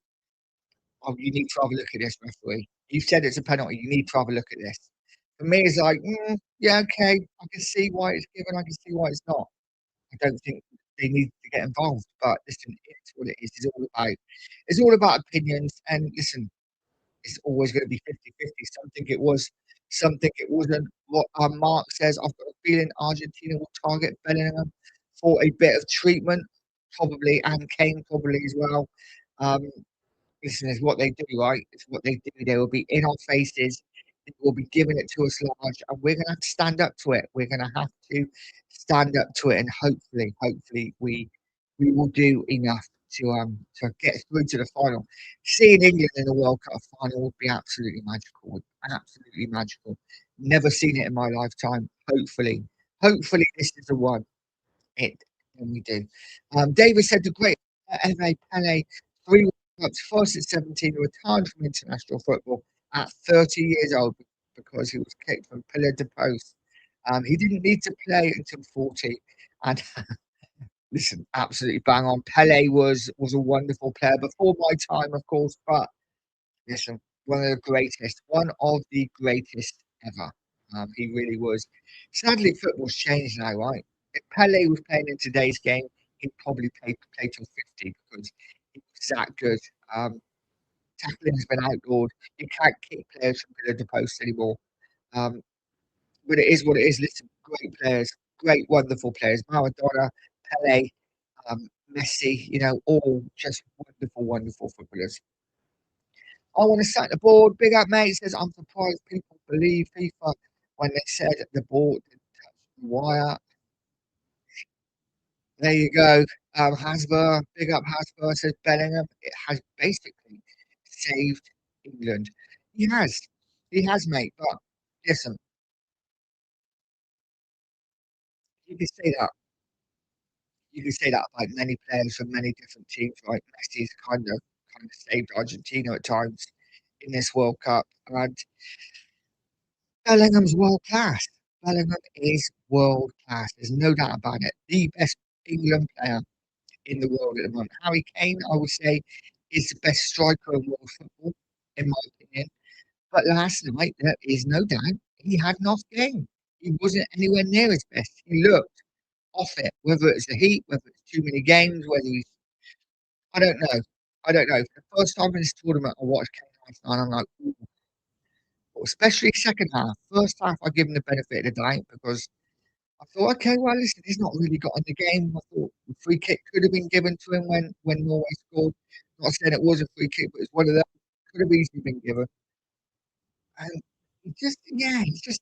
"Oh, you need to have a look at this, referee. You said it's a penalty. You need to have a look at this." For me, it's like, yeah, okay, I can see why it's given. I can see why it's not. I don't think they need to get involved. But listen, it's what it is. It's all about opinions. And listen, it's always going to be 50-50. Something it was, something it wasn't. What Mark says, I've got a feeling Argentina will target Bellingham for a bit of treatment, probably, and Kane probably as well. Um, Listen, it's what they do, right? It's what they do. They will be in our faces. They will be giving it to us large, and we're going to have to stand up to it. We're going to have to stand up to it, and hopefully, we will do enough to get through to the final. Seeing England in the World Cup final would be absolutely magical. Absolutely magical. Never seen it in my lifetime. Hopefully, this is the one. It and we do. David said the great MA Pele, three World Cups, first at 17, retired from international football at 30 years old because he was kicked from pillar to post. He didn't need to play until 40. And listen, absolutely bang on. Pele was a wonderful player before my time, of course, but listen, one of the greatest ever. He really was. Sadly, football's changed now, right? If Pele was playing in today's game, he'd probably play till 50 because he was that good. Um, Tackling has been outlawed. You can't kick players from pillar to post anymore. Um, but it is what it is. Listen, great players, great, wonderful players. Maradona, Pele, Messi, all just wonderful footballers. I want to set the board. Big up, mate. Says, I'm surprised people believe FIFA when they said the board didn't touch the wire. There you go. Hasber, big up Hasber, says Bellingham. It has basically saved England. He has. He has, mate. But listen, you can say that. You can say that about many players from many different teams, right? Messi's kind of saved Argentina at times in this World Cup. And Bellingham's world class. Bellingham is world class. There's no doubt about it. The best England player in the world at the moment. Harry Kane, I would say, is the best striker in world football, in my opinion. But last night, there is no doubt he had an off game. He wasn't anywhere near his best. He looked off it, whether it's the heat, whether it's too many games, whether he's. I don't know. I don't know. The first time in this tournament, I watched Kane last night, and I'm like, ooh, especially second half. First half, I give him the benefit of the doubt because I thought, okay, well, listen, he's not really got in the game. I thought the free kick could have been given to him when Norway scored. Not saying it was a free kick, but it's one of them. Could have easily been given. And he just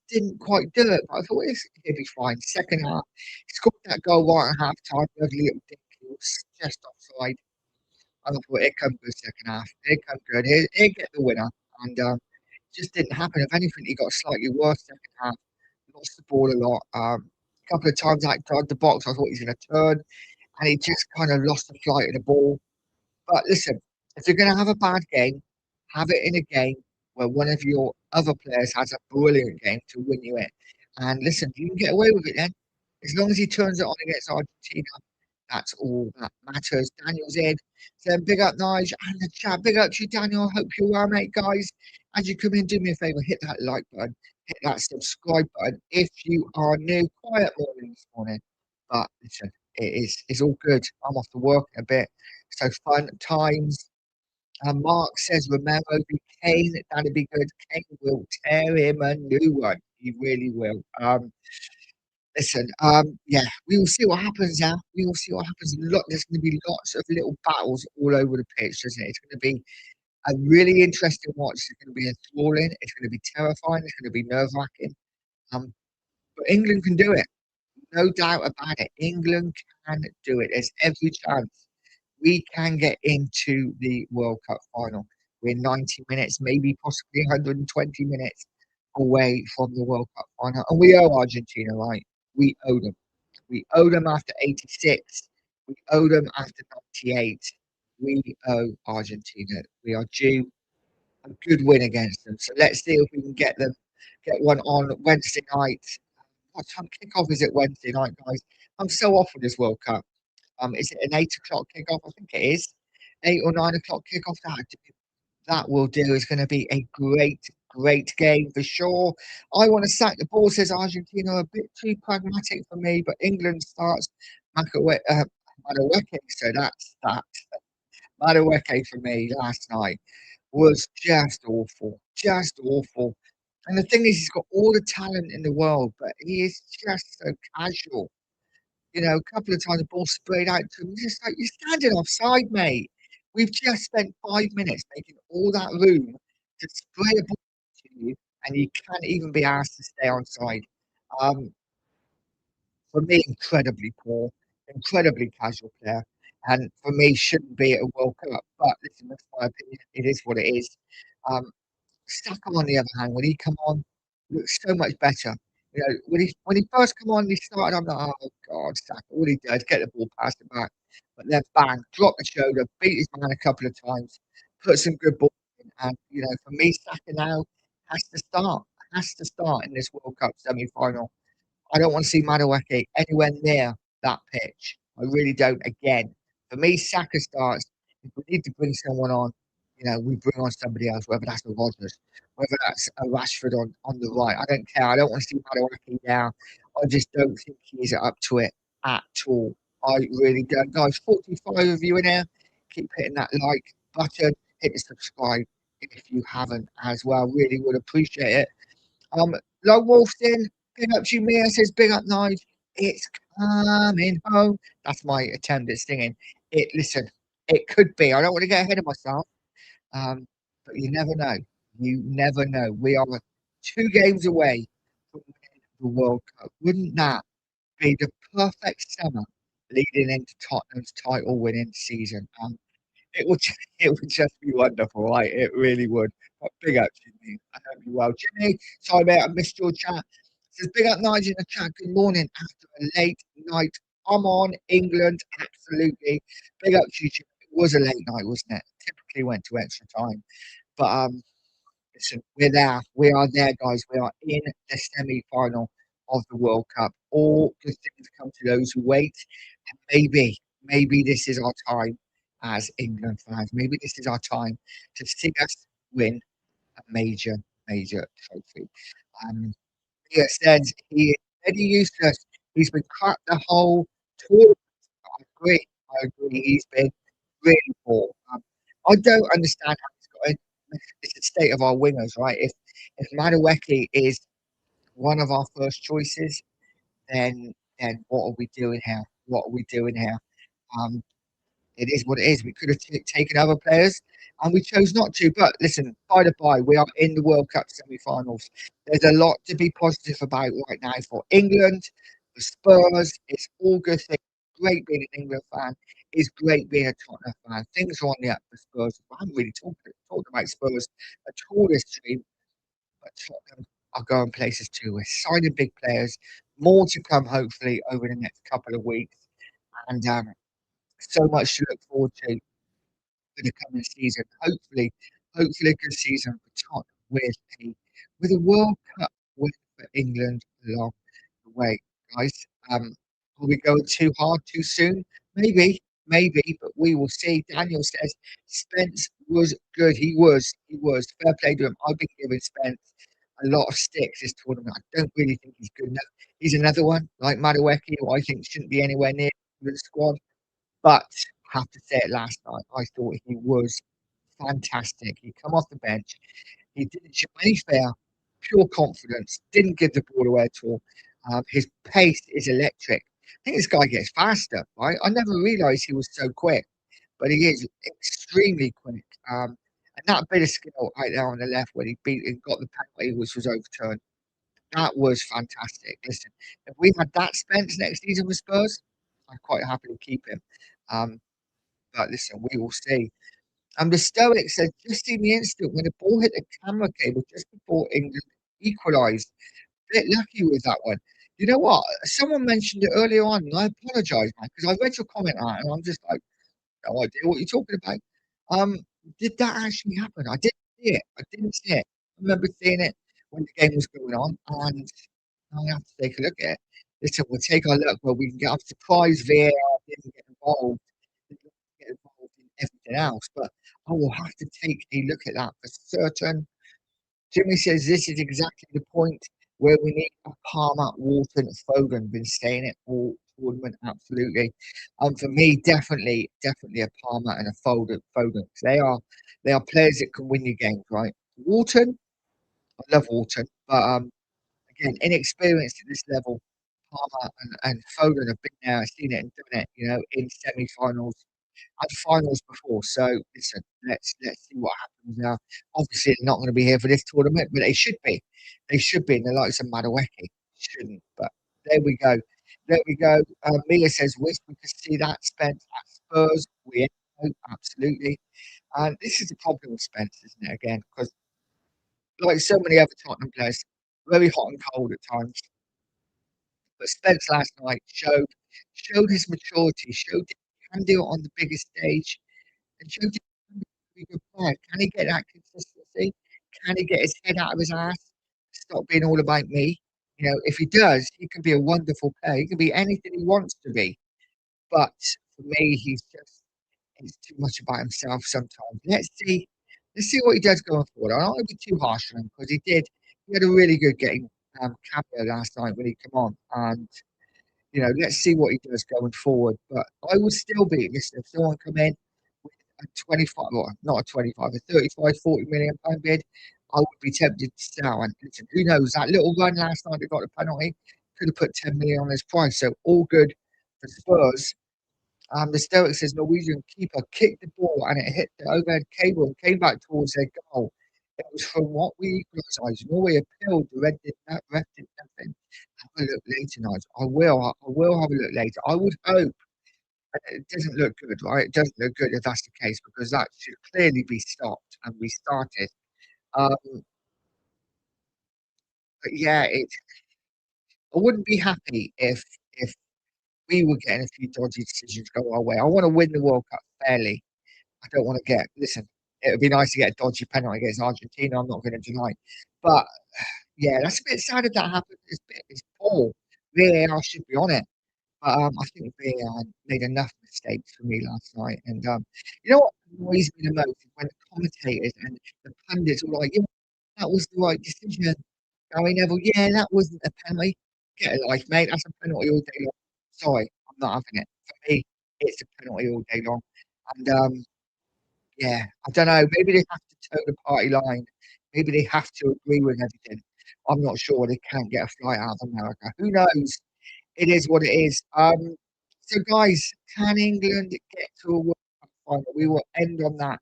didn't quite do it. But I thought he'd be fine. Second half, he scored that goal right at half time. Ugly little dick. He was just offside. And I thought, here comes the second half. Here comes good. He'll get the winner. And it just didn't happen. If anything, he got slightly worse second half. Lost the ball a lot. A couple of times outside the box, I thought he's going to turn, and he just kind of lost the flight of the ball. But listen, if you're going to have a bad game, have it in a game where one of your other players has a brilliant game to win you it. And listen, you can get away with it then. As long as he turns it on against Argentina, that's all that matters. Daniel's in. So big up Nige and the chat. Big up to you, Daniel. Hope you're well, mate, guys. As you come in, do me a favour, hit that like button, hit that subscribe button if you are new. Quiet morning this morning. But listen, it's all good. I'm off to work in a bit. So fun times. Mark says Romero be Kane. That'd be good. Kane will tear him a new one. He really will. Listen, yeah, we will see what happens now. We will see what happens. Look, there's going to be lots of little battles all over the pitch, isn't it? It's going to be a really interesting watch. It's going to be enthralling. It's going to be terrifying. It's going to be nerve-wracking. But England can do it. No doubt about it. England can do it. There's every chance we can get into the World Cup final. We're 90 minutes, maybe possibly 120 minutes away from the World Cup final. And we owe Argentina, right? We owe them. We owe them after 86. We owe them after 98. We owe Argentina. We are due a good win against them. So let's see if we can get one on Wednesday night. What time kickoff is it Wednesday night, guys? I'm so off with this World Cup. Is it an 8 o'clock kickoff? I think it is. 8 or 9 o'clock kickoff. That will do. It's going to be a great game for sure. I want to sack the ball, says Argentina. A bit too pragmatic for me, but England starts Madueke. So that's that. Madueke for me last night was just awful. Just awful. And the thing is, he's got all the talent in the world, but he is just so casual. You know, a couple of times the ball sprayed out to him. Just like, you're standing offside, mate. We've just spent 5 minutes making all that room to spray a ball to you, and you can't even be asked to stay onside. Um, for me, incredibly poor, incredibly casual player, and for me, shouldn't be at a World Cup. But listen, that's my opinion. It is what it is. Um, Saka, on the other hand, when he come on, looks so much better. You know, when he first come on, he started. I'm like, oh God, Saka! All he does get the ball past him back, but then bang, drop the shoulder, beat his man a couple of times, put some good ball in, and you know, for me, Saka now has to start in this World Cup semi-final. I don't want to see Madueke anywhere near that pitch. I really don't. Again, for me, Saka starts. If we need to bring someone on, you know, we bring on somebody else, whether that's a Rodgers, whether that's a Rashford on the right. I don't care. I don't want to see Madueke now. I just don't think he's up to it at all. I really don't. Guys, 45 of you in there. Keep hitting that like button. Hit the subscribe if you haven't as well. Really would appreciate it. Um, Low Wolfson, big up to you, Mia says, big up, Nige. It's coming home. That's my attempt at singing. Listen, it could be. I don't want to get ahead of myself, but you never know. You never know. We are 2 games away from winning the World Cup. Wouldn't that be the perfect summer leading into Tottenham's title winning season? It would it would just be wonderful, right? It really would. But big up, Jimmy. I hope you're well. Jimmy, sorry mate, I missed your chat. Says big up Nigel in the chat. Good morning after a late night. I'm on England, absolutely. Big up to you, Jimmy. It was a late night, wasn't it? Typically went to extra time. But listen, we're there. We are there, guys. We are in the semi-final of the World Cup. All good things come to those who wait. And maybe this is our time as England fans. Maybe this is our time to see us win a major trophy. Um, He says he is very useless. He's been cut the whole tournament. I agree. I agree. He's been really poor. I don't understand how he's got in. It's the state of our wingers, right? If Madueke is one of our first choices, then what are we doing here? What are we doing here? Um, it is what it is. We could have taken other players, and we chose not to. But listen, by the by, we are in the World Cup semi-finals. There's a lot to be positive about right now for England, for Spurs. It's all good things. Great being an England fan. It's great being a Tottenham fan. Things are on the up for Spurs. I haven't really talked about Spurs at all this stream, but Tottenham are going places too. We're signing big players. More to come, hopefully, over the next couple of weeks. And so much to look forward to for the coming season. Hopefully a good season for Tottenham with a World Cup win for England along the way, guys. Are we going too hard too soon? Maybe, but we will see. Daniel says Spence was good. He was. Fair play to him. I've been giving Spence a lot of sticks this tournament. I don't really think he's good enough. He's another one like Madueke, who I think shouldn't be anywhere near the squad. But I have to say it last night, I thought he was fantastic. He come off the bench. He didn't show any fear, pure confidence, didn't give the ball away at all. His pace is electric. I think this guy gets faster, right? I never realised he was so quick, but he is extremely quick. And that bit of skill right there on the left when he beat and got the penalty, which was overturned, that was fantastic. Listen, if we had that Spence next season with Spurs, I'd quite happily keep him. Um, but listen, we will see. The Stoic said, just in the instant when the ball hit the camera cable just before England equalised, bit lucky with that one. You know what? Someone mentioned it earlier on, and I apologise, man, because I read your comment on it, and I'm just like, no idea what you're talking about. Um, did that actually happen? I didn't see it. I didn't see it. I remember seeing it when the game was going on, and I have to take a look at it. Listen, we'll take our look where we can get. I'm surprised VAR didn't get involved, didn't get involved in everything else, but I will have to take a look at that for certain. Jimmy says this is exactly the point where we need a Palmer, Wharton, Foden. Been saying it all tournament, absolutely. For me, definitely a Palmer and a Foden. Foden. They are players that can win you games, right? Wharton, I love Wharton, but again, inexperienced at this level. Palmer and Foden have been there, seen it and done it, in semi-finals and finals before. So listen, let's see what happens now. Obviously, they're not going to be here for this tournament, but they should be. They should be in the likes of Madueke. Shouldn't, but there we go. There we go. Mia says, wish we could see that Spence at Spurs. We know, absolutely. And this is the problem with Spence, isn't it? Again, because like so many other Tottenham players, very hot and cold at times. But Spence last night showed his maturity, showed he can do it on the biggest stage, and showed he can be a very good player. Can he get that consistency? Can he get his head out of his ass? Stop being all about me. If he does, he can be a wonderful player. He can be anything he wants to be. But for me, he's too much about himself sometimes. Let's see what he does going forward. I don't want to be too harsh on him because he had a really good game cameo last night when he came on, and let's see what he does going forward. But I would still be, listen, if someone come in with a 25, well, not a 25, a 35, 40 million pound bid, I would be tempted to sell. And listen, who knows? That little run last night that got the penalty could have put 10 million on his price. So all good for Spurs. The Stoic says Norwegian keeper kicked the ball and it hit the overhead cable and came back towards their goal. It was from what we equalised. Norway appealed. The ref did nothing. Have a look later, Nigel. I will have a look later. I would hope. And it doesn't look good, right? It doesn't look good if that's the case because that should clearly be stopped and restarted. Um, but yeah, I wouldn't be happy if we were getting a few dodgy decisions go our way. I want to win the World Cup fairly. I don't want to get. Listen, it would be nice to get a dodgy penalty against Argentina. I'm not going to deny, but yeah, that's a bit sad if that happens. It's poor. VAR should be on it. But I think VAR made enough mistakes for me last night. And you know what annoys me the most is when the commentators and the pundits were like, yeah, that was the right decision. Gary Neville, yeah, that wasn't a penalty. Get a life, mate. That's a penalty all day long. Sorry, I'm not having it. For me, it's a penalty all day long. And yeah, I don't know. Maybe they have to toe the party line. Maybe they have to agree with everything. I'm not sure. They can't get a flight out of America. Who knows? It is what it is. So guys, can England get to a World Cup final? We will end on that.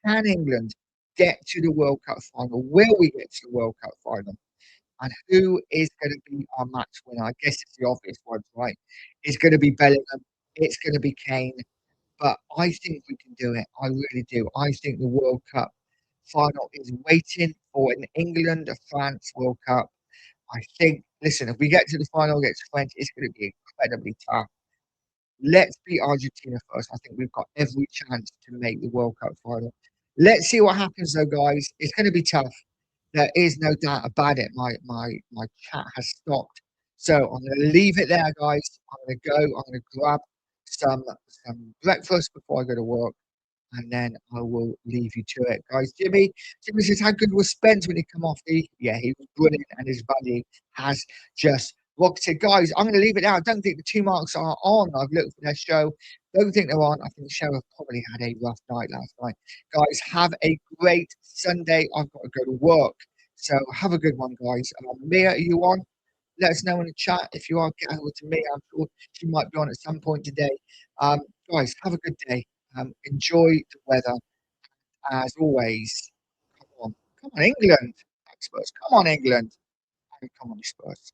Can England get to the World Cup final? Will we get to the World Cup final? And who is going to be our match winner? I guess it's the obvious ones, right? It's going to be Bellingham. It's going to be Kane. But I think we can do it. I really do. I think the World Cup final is waiting for an England France World Cup. I think, listen, if we get to the final against France, it's going to be incredibly tough. Let's beat Argentina first. I think we've got every chance to make the World Cup final. Let's see what happens, though, guys. It's going to be tough. There is no doubt about it. My chat has stopped. So I'm going to leave it there, guys. I'm going to go. I'm going to grab some breakfast before I go to work, and then I will leave you to it, guys. Jimmy says, how good was Spence when he come off the? Yeah, he was brilliant, and his value has just rocketed. Guys, I'm going to leave it now. I don't think the 2 marks are on. I've looked for their show. Don't think they're on. I think the show have probably had a rough night last night. Guys, have a great Sunday. I've got to go to work. So have a good one, guys. Mia, are you on? Let us know in the chat if you are. Get over to me. I'm sure she might be on at some point today. Um, Guys, have a good day. Enjoy the weather as always. Come on, England. Spurs. Come on, England. And come on, Spurs.